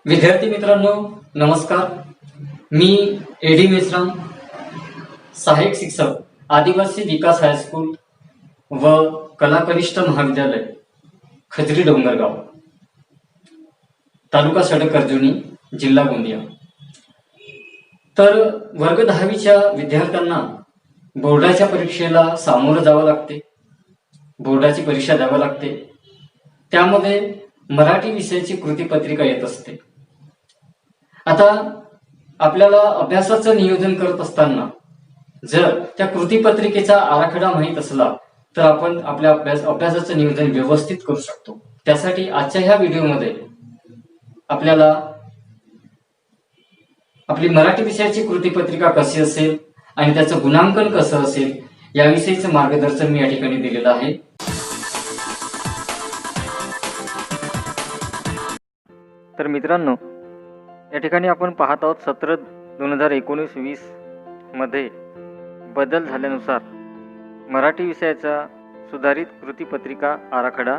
विद्यार्थी मित्रांनो, नमस्कार. मी एडी मेश्राम, सहाय्यक शिक्षक, आदिवासी विकास हायस्कूल व कला कनिष्ठ महाविद्यालय, खजरी डोंगरगाव, तालुका सडक अर्जुनी, जिल्हा गोंदिया. तर वर्ग 10वीच्या विद्यार्थ्यांना बोर्डाच्या परीक्षेला सामोरं जावं लागते. बोर्डाची परीक्षा द्यावी लागते. त्यामध्ये मराठी विषयाची कृतीपत्रिका येत असते. आता आपल्याला अभ्यासाचं नियोजन करत असताना जर त्या कृतीपत्रिकेचा आराखडा माहीत असला तर आपण आपल्या अभ्यासाचं नियोजन व्यवस्थित करू शकतो. त्यासाठी आजच्या ह्या व्हिडिओमध्ये आपल्याला आपली मराठी विषयाची कृतीपत्रिका कशी असेल आणि त्याचं गुणांकन कसं असेल याविषयीचं मार्गदर्शन मी या ठिकाणी दिलेलं आहे. तर मित्रांनो, या ठिकाणी आपण पाहत आहोत सत्र 2019-20 मध्ये बदल झाल्यानुसार मराठी विषयाचा सुधारित कृतीपत्रिका आराखडा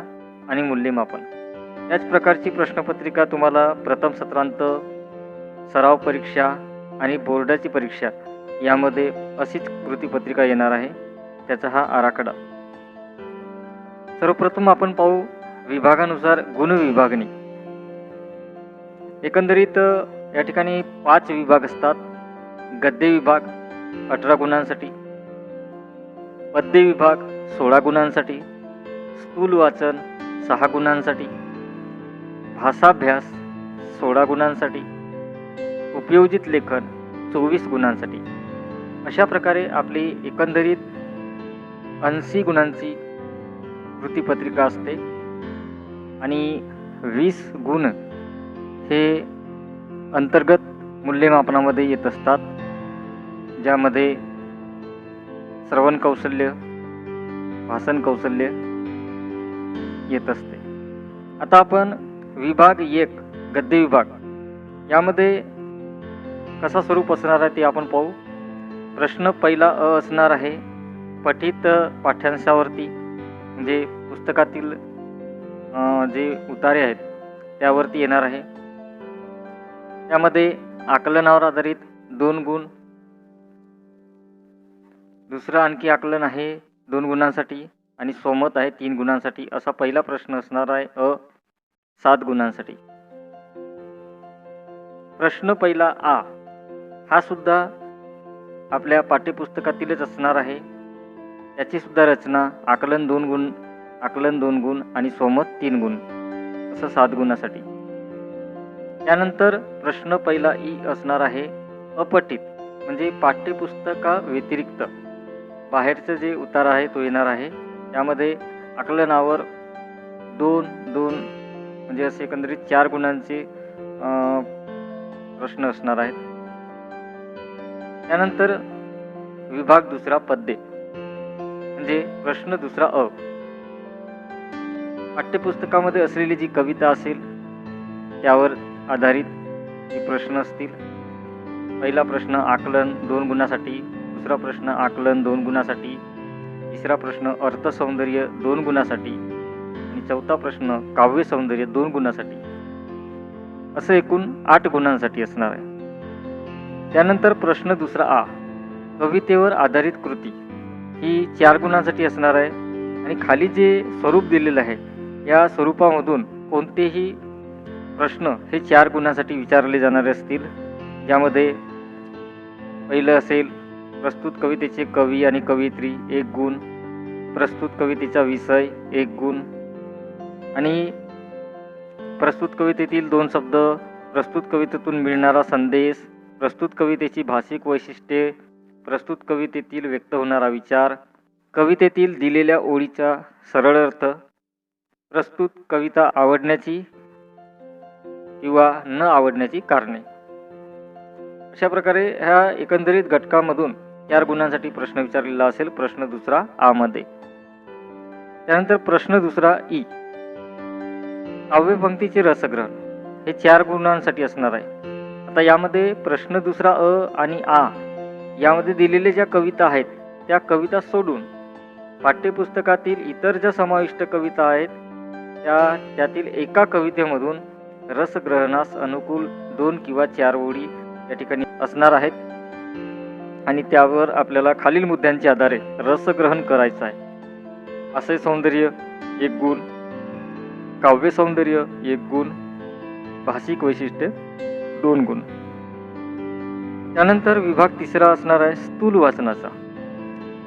आणि मूल्यमापन. याच प्रकारची प्रश्नपत्रिका तुम्हाला प्रथम सत्रांत, सराव परीक्षा आणि बोर्डाची परीक्षा यामध्ये अशीच कृतीपत्रिका येणार आहे. त्याचा हा आराखडा. सर्वप्रथम आपण पाहू विभागानुसार गुण विभागणी. एकंदरीत या ठिकाणी 5 विभाग असतात. गद्य विभाग 18 गुणांसाठी, पद्य विभाग 16 गुणांसाठी, स्थूल वाचन 6 गुणांसाठी, भाषाभ्यास 16 गुणांसाठी, उपयोजित लेखन 24 गुणांसाठी. अशा प्रकारे आपली एकंदरीत 80 गुणांची कृतीपत्रिका असते आणि 20 गुण हे अंतर्गत मूल्यमापनामध्ये येत असतात, ज्यामध्ये श्रवण कौशल्य, भाषण कौशल्य येत असते. आता आपण विभाग 1 गद्य विभाग यामध्ये कसा स्वरूप असणार आहे ते आपण पाहू. प्रश्न पहिला अ असणार आहे पठित पाठ्यांशावरती, म्हणजे पुस्तकातील जे उतारे आहेत त्यावरती येणार आहे. त्यामध्ये आकलनावर आधारित 2 गुण, दुसरं आणखी आकलन आहे 2 गुणांसाठी आणि स्वमत आहे 3 गुणांसाठी. असा पहिला प्रश्न असणार आहे अ 7 गुणांसाठी. प्रश्न पहिला आ हा सुद्धा आपल्या पाठ्यपुस्तकातीलच असणार आहे. त्याची सुद्धा रचना आकलन 2 गुण आणि स्वमत 3 गुण असं 7 गुणासाठी. त्यानंतर प्रश्न पहिला ई असणार आहे अपठित, म्हणजे पाठ्यपुस्तका व्यतिरिक्त बाहेरचं जे उतारा आहे तो येणार आहे. त्यामध्ये आकलनावर 2 म्हणजे असे एकंदरीत 4 गुणांचे प्रश्न असणार आहेत. त्यानंतर विभाग दुसरा पद्य, म्हणजे प्रश्न दुसरा अ पाठ्यपुस्तकामध्ये असलेली जी कविता असेल त्यावर आधारित हे प्रश्न असतील. पहिला प्रश्न आकलन 2 गुणासाठी, दुसरा प्रश्न आकलन 2 गुणासाठी, तिसरा प्रश्न अर्थसौंदर्य 2 गुणासाठी आणि चौथा प्रश्न काव्य सौंदर्य 2 गुणासाठी. असं एकूण 8 गुणांसाठी असणार आहे. त्यानंतर प्रश्न दुसरा आ कवितेवर आधारित कृती ही 4 गुणांसाठी असणार आहे आणि खाली जे स्वरूप दिलेलं आहे या स्वरूपामधून कोणतेही प्रश्न हे 4 गुणांसाठी विचारले जाणारे असतील. ज्यामध्ये पहिलं असेल प्रस्तुत कवितेचे कवी आणि कवयित्री 1 गुण, प्रस्तुत कवितेचा विषय 1 गुण आणि प्रस्तुत कवितेतील 2 शब्द, प्रस्तुत कवितेतून मिळणारा संदेश, प्रस्तुत कवितेची भाषिक वैशिष्ट्ये, प्रस्तुत कवितेतील व्यक्त होणारा विचार, कवितेतील दिलेल्या ओळीचा सरळ अर्थ, प्रस्तुत कविता आवडण्याची किंवा न आवडण्याची कारणे. अशा प्रकारे ह्या एकंदरीत घटकामधून 4 गुणांसाठी प्रश्न विचारलेला असेल प्रश्न दुसरा आ मध्ये. त्यानंतर प्रश्न दुसरा ई काव्यपंक्तीचे रसग्रहण हे 4 गुणांसाठी असणार आहे. आता यामध्ये प्रश्न दुसरा अ आणि आ यामध्ये दिलेल्या ज्या कविता आहेत त्या कविता सोडून पाठ्यपुस्तकातील इतर ज्या समाविष्ट कविता आहेत त्यातील एका कवितेमधून रसग्रहणास अनुकूल 2 किंवा 4 ओळी या ठिकाणी असणार आहेत आणि त्यावर आपल्याला खालील मुद्द्यांच्या आधारे रसग्रहण करायचं आहे. हास्य सौंदर्य 1 गुण, काव्य सौंदर्य 1 गुण, भाषिक वैशिष्ट्य 2 गुण. त्यानंतर विभाग तिसरा असणार आहे स्थूल वाचनाचा,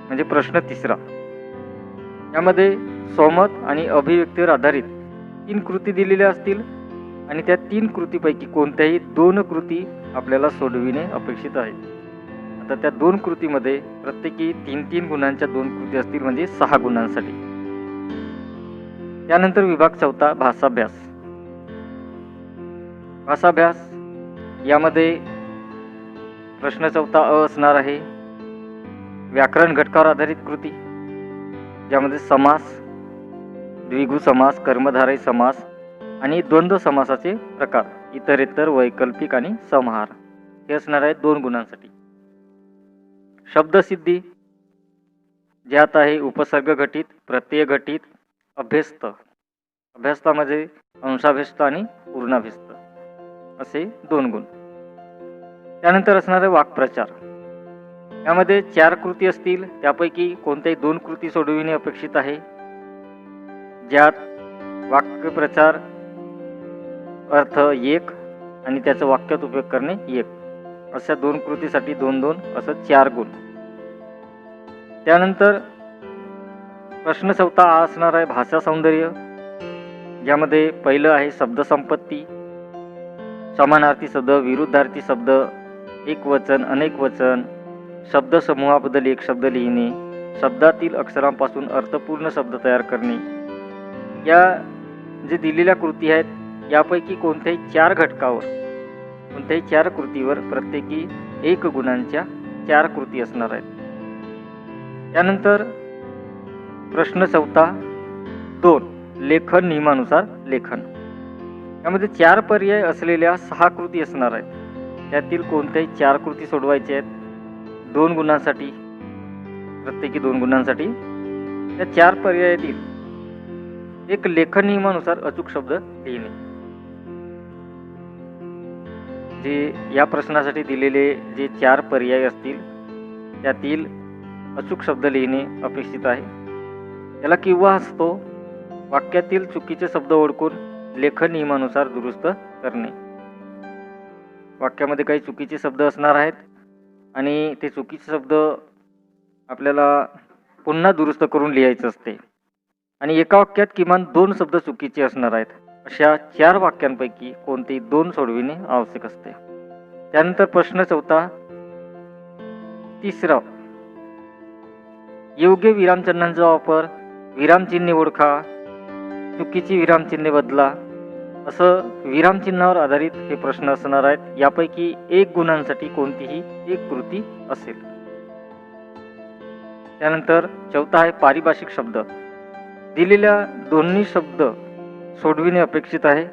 म्हणजे प्रश्न तिसरा. यामध्ये स्वमत आणि अभिव्यक्तीवर आधारित 3 कृती दिलेल्या असतील आणि त्या 3 कृतीपैकी कोणत्याही 2 कृती आपल्याला सोडविणे अपेक्षित आहे. आता त्या 2 कृतीमध्ये प्रत्येकी 3-3 गुणांच्या 2 कृती असतील, म्हणजे 6 गुणांसाठी. त्यानंतर विभाग चौथा भाषाभ्यास. भाषाभ्यास यामध्ये प्रश्न चौथा अ असणार आहे व्याकरण घटकावर आधारित कृती, ज्यामध्ये समास, द्विगु समास, कर्मधारय समास आणि द्वंद्व समासाचे प्रकार, इतरेतर, वैकल्पिक आणि समाहार हे असणार आहे 2 गुणांसाठी. शब्दसिद्धी ज्यात आहे उपसर्ग घटित, प्रत्यय घटित, अभ्यस्त. अभ्यस्तामध्ये अंशाभ्यस्त आणि पूर्णाभ्यस्त असे 2 गुण. त्यानंतर असणारे वाक्प्रचार. यामध्ये 4 कृती असतील, त्यापैकी कोणत्याही 2 कृती सोडविणे अपेक्षित आहे, ज्यात वाक्यप्रचार अर्थ 1 आणि त्याचा वाक्यात उपयोग करणे 1, अशा 2 कृतीसाठी 2-2 असं 4 गुण. त्यानंतर प्रश्न चौथा आ असणार आहे भाषा सौंदर्य, ज्यामध्ये पहिलं आहे शब्दसंपत्ती, समानार्थी शब्द, विरुद्धार्थी शब्द, एकवचन, अनेक वचन, शब्दसमूहाबद्दल एक शब्द लिहिणे, शब्दातील अक्षरांपासून अर्थपूर्ण शब्द तयार करणे. या जे दिलेल्या कृती आहेत यापैकी कोणत्याही 4 घटकावर, कोणत्याही 4 कृतीवर प्रत्येकी 1 गुणांच्या 4 कृती असणार आहेत. त्यानंतर प्रश्न चौथा 2 लेखन नियमानुसार लेखन. यामध्ये 4 पर्याय असलेल्या 6 कृती असणार आहेत. त्यातील कोणत्याही 4 कृती सोडवायच्या आहेत 2 गुणांसाठी, प्रत्येकी 2 गुणांसाठी. त्या 4 पर्यायातील एक लेखन नियमानुसार अचूक शब्द लिहिणे. जे या प्रश्नासाठी दिलेले जे 4 पर्याय असतील त्यातील अचूक शब्द लिहिणे अपेक्षित आहे. याला किंवा असतो वाक्यातील चुकीचे शब्द ओळखून लेखन नियमानुसार दुरुस्त करणे. वाक्यामध्ये काही चुकीचे शब्द असणार आहेत आणि ते चुकीचे शब्द आपल्याला पुन्हा दुरुस्त करून लिहायचे असते आणि एका वाक्यात किमान 2 शब्द चुकीचे असणार आहेत. अशा 4 वाक्यांपैकी कोणतेही 2 सोडविणे आवश्यक असते. त्यानंतर प्रश्न चौथा तिसरा योग्य विरामचिन्हांचा वापर, विरामचिन्हे ओळखा, चुकीची विरामचिन्हे बदला, असं विरामचिन्हावर आधारित हे प्रश्न असणार आहेत. यापैकी 1 गुणांसाठी कोणतीही 1 कृती असेल. त्यानंतर चौथा आहे पारिभाषिक शब्द. दिलेल्या दोन्ही शब्द सोडविणे अपेक्षित आहे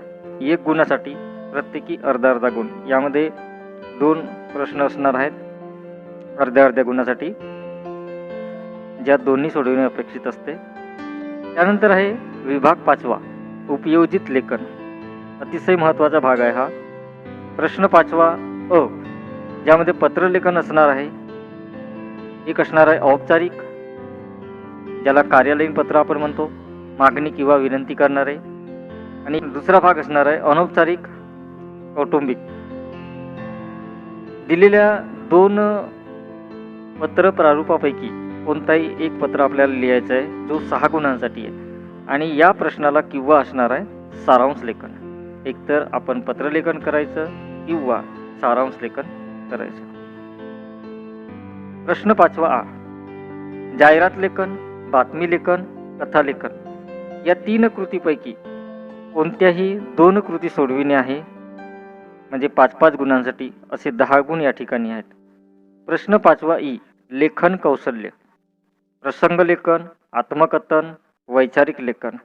1 गुणासाठी, प्रत्येकी अर्धा गुण. यामध्ये 2 प्रश्न असणार आहेत अर्ध्या गुणासाठी, ज्यात दोन्ही सोडविणे अपेक्षित असते. त्यानंतर आहे विभाग 5वा उपयोजित लेखन. अतिशय महत्त्वाचा भाग आहे हा. प्रश्न 5वा अ, ज्यामध्ये पत्रलेखन असणार आहे. एक असणार आहे औपचारिक, ज्याला कार्यालयीन पत्र आपण म्हणतो, मागणी किंवा विनंती करणारे. आणि दुसरा भाग असणार आहे अनौपचारिक कौटुंबिक. दिलेल्या 2 पत्र प्रारूपापैकी कोणताही 1 पत्र आपल्याला लिहायचं आहे, जो 6 गुणांसाठी आहे. आणि या प्रश्नाला किंवा असणार आहे सारांश लेखन. एकतर आपण पत्रलेखन करायचं किंवा सारांश लेखन करायचं. प्रश्न 5वा आ, जाहिरात लेखन, बातमी लेखन, कथा लेखन. या 3 कृतीपैकी कोणत्याही 2 कृती सोडविणे आहे, म्हणजे 5-5 गुणांसाठी असे 10 गुण या ठिकाणी आहेत. प्रश्न 5वा ई, लेखन कौशल्य. प्रसंग लेखन, आत्मकथन, वैचारिक लेखन.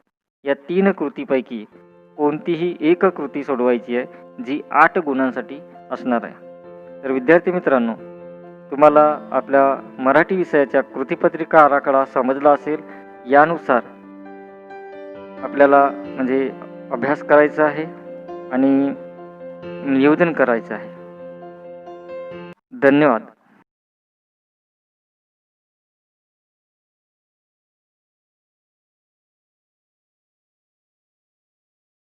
या 3 कृतीपैकी कोणतीही 1 कृती सोडवायची आहे, जी 8 गुणांसाठी असणार आहे. तर विद्यार्थी मित्रांनो, तुम्हाला आपल्या मराठी विषयाच्या कृतीपत्रिका आराखडा समजला असेल. यानुसार आपल्याला म्हणजे अभ्यास करायचा आहे आणि निवेदन करायचं आहे. धन्यवाद.